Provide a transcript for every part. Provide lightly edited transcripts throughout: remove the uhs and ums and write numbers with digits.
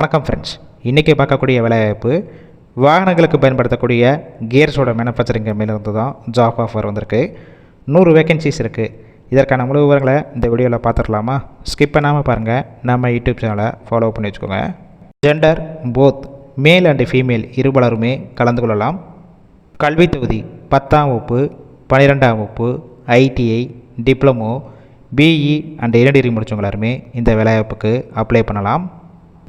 வணக்கம் ஃப்ரெண்ட்ஸ், இன்றைக்கி பார்க்கக்கூடிய வேலைவாய்ப்பு வாகனங்களுக்கு பயன்படுத்தக்கூடிய கியர்ஸோட மேனுஃபேக்சரிங் கம்பெனியிலிருந்து தான் ஜாப் ஆஃபர் வந்திருக்கு. 100 வேகன்சிஸ் இருக்குது. இதற்கான முழு விவரங்களை இந்த வீடியோவில் பார்த்துடலாமா? ஸ்கிப் பண்ணாமல் பாருங்கள். நம்ம யூடியூப் சேனலை ஃபாலோ பண்ணி வச்சுக்கோங்க. Gender both male and female இருபலருமே கலந்து கொள்ளலாம். கல்வி தொகுதி 10ஆம் வகுப்பு, 12ஆம் வகுப்பு, ITI, diploma, BE and engineering முடித்தவங்க எல்லாருமே இந்த வேலைவாய்ப்புக்கு அப்ளை பண்ணலாம்.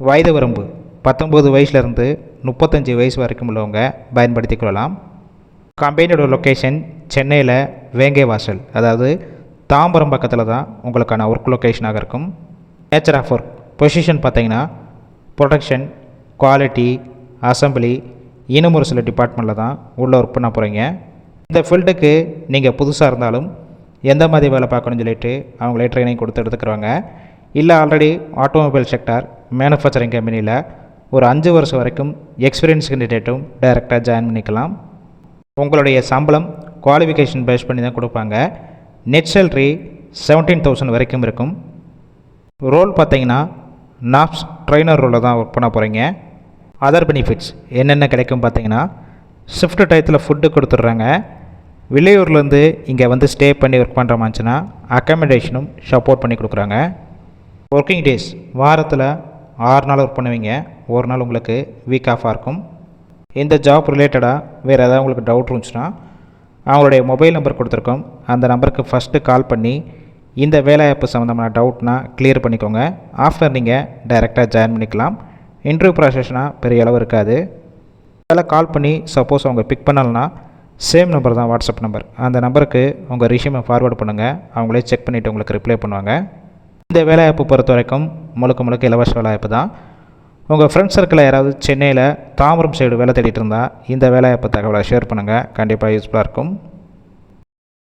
வயது வரம்பு 19 வயசுலேருந்து 35 வயசு வரைக்கும் உள்ளவங்க பயன்படுத்தி கொள்ளலாம். கம்பெனியோட லொக்கேஷன் சென்னையில் வேங்கை வாசல், அதாவது தாம்பரம் பக்கத்தில் தான் உங்களுக்கான ஒர்க் லொக்கேஷனாக இருக்கும். நேச்சர் ஆஃப் ஒர்க் பொசிஷன் பார்த்தீங்கன்னா ப்ரொடக்ஷன், குவாலிட்டி, அசம்பிளி, இன்னும் ஒரு சில டிபார்ட்மெண்ட்டில் தான் உள்ளே ஒர்க் பண்ண போகிறீங்க. இந்த ஃபீல்டுக்கு நீங்கள் புதுசாக இருந்தாலும் எந்த மாதிரி வேலை பார்க்கணும்னு சொல்லிட்டு அவங்களே ட்ரைனிங் கொடுத்து எடுத்துக்கிறாங்க. இல்லை ஆல்ரெடி ஆட்டோமொபைல் செக்டார் மேனுஃபேக்சரிங் கம்பெனியில் ஒரு 5 வருஷம் வரைக்கும் எக்ஸ்பீரியன்ஸ் கேண்டிடேட்டும் டைரெக்டாக ஜாயின் பண்ணிக்கலாம். உங்களுடைய சம்பளம் குவாலிஃபிகேஷன் பேஸ் பண்ணி தான் கொடுப்பாங்க. நெட் சேலரி 17,000 வரைக்கும் இருக்கும். ரோல் பார்த்தீங்கன்னா நாப்ஸ் ட்ரைனர் ரோலில் தான் ஒர்க் பண்ண போகிறீங்க. அதர் பெனிஃபிட்ஸ் என்னென்ன கிடைக்கும் பார்த்தீங்கன்னா, ஷிஃப்ட் டயத்தில் ஃபுட்டு கொடுத்துட்றாங்க. வெளியூர்லேருந்து இங்கே வந்து ஸ்டே பண்ணி ஒர்க் பண்ணுற மாதிரிச்சுன்னா அக்காமடேஷனும் சப்போர்ட் பண்ணி கொடுக்குறாங்க. ஒர்க்கிங் டேஸ் வாரத்தில் 6 நாள் ஒர்க் பண்ணுவீங்க. ஒரு நாள் உங்களுக்கு வீக் ஆஃபாக இருக்கும். இந்த ஜாப் ரிலேட்டடாக வேறு ஏதாவது உங்களுக்கு டவுட் இருந்துச்சுன்னா அவங்களுடைய மொபைல் நம்பர் கொடுத்துருக்கோம். அந்த நம்பருக்கு ஃபஸ்ட்டு கால் பண்ணி இந்த வேலைவாய்ப்பு சம்மந்தமான டவுட்னா கிளியர் பண்ணிக்கோங்க. ஆஃப்டர் நீங்கள் டைரெக்டாக ஜாயின் பண்ணிக்கலாம். இன்டர்வியூ ப்ராசஸ்னால் பெரிய அளவு இருக்காது. அதில் கால் பண்ணி சப்போஸ் அவங்க பிக் பண்ணலன்னா சேம் நம்பர் தான் வாட்ஸ்அப் நம்பர். அந்த நம்பருக்கு உங்கள் ரெஸ்யூமை ஃபார்வேர்டு பண்ணுங்கள். அவங்களே செக் பண்ணிவிட்டு உங்களுக்கு ரிப்ளை பண்ணுவாங்க. இந்த வேலைவாய்ப்பு பொறுத்த வரைக்கும் முழுக்க இலவச வேலைவாய்ப்பு தான். உங்கள் ஃப்ரெண்ட்ஸ் சர்க்கிளில் யாராவது சென்னையில் தாம்பரம் சைடு வேலை தேடிட்டு இருந்தால் இந்த வேலைவாய்ப்பு தகவலை ஷேர் பண்ணுங்கள். கண்டிப்பாக யூஸ்ஃபுல்லாக இருக்கும்.